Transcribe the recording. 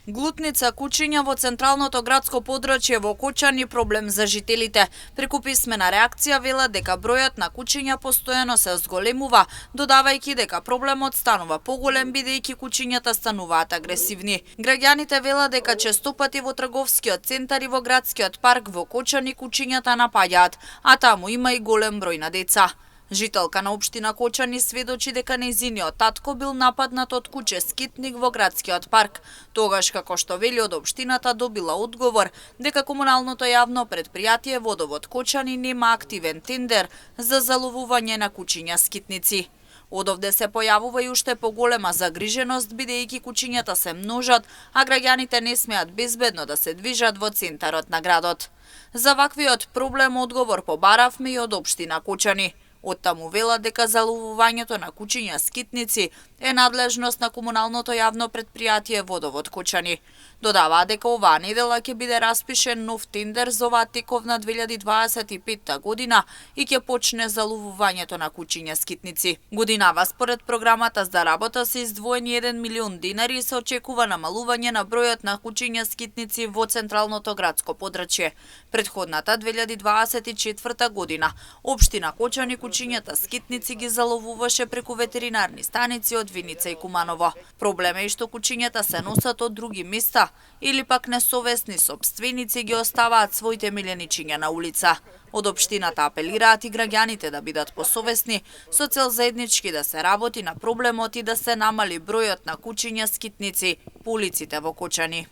Глутница кучиња во централното градско подрачје во Кочани проблем за жителите. Преку писмена реакција велат дека бројот на кучиња постојано се зголемува, додавајќи дека проблемот станува поголем бидејќи кучињата стануваат агресивни. Граѓаните велат дека честопати во трговскиот центар и во градскиот парк во Кочани кучињата напаѓаат, а таму има и голем број на деца. Жителка на општина Кочани сведочи дека нејзиниот татко бил нападнат од куче скитник во градскиот парк, тогаш како што вели од општината добила одговор дека комуналното јавно претпријатие Водовод Кочани нема активен тендер за заловување на кучиња скитници. Одовде се појавува и уште поголема загриженост бидејќи кучињата се множат, а граѓаните не смеат безбедно да се движат во центарот на градот. За ваквиот проблем одговор побаравме и од општина Кочани. Оттаму велат дека заловувањето на кучиња скитници е надлежност на комуналното јавно претпријатие Водовод Кочани. Додаваа дека оваа недела ќе биде распишен нов тендер за оваа тековна 2025 година и ќе почне заловувањето на кучиња скитници. Годинава според програмата за работа се издвоени 1 милион динари и се очекува намалување на бројот на кучиња скитници во централното градско подрачје. Предходната 2024 година општина Кочани кучињата скитници ги заловуваше преку ветеринарни станици од Виница и Куманово. Проблем е и што кучињата се носат од други места или пак несовесни сопственици ги оставаат своите миленичиња на улица. Од општината апелираат и граѓаните да бидат посовесни со цел заеднички да се работи на проблемот и да се намали бројот на кучиња скитници по улиците во Кочани.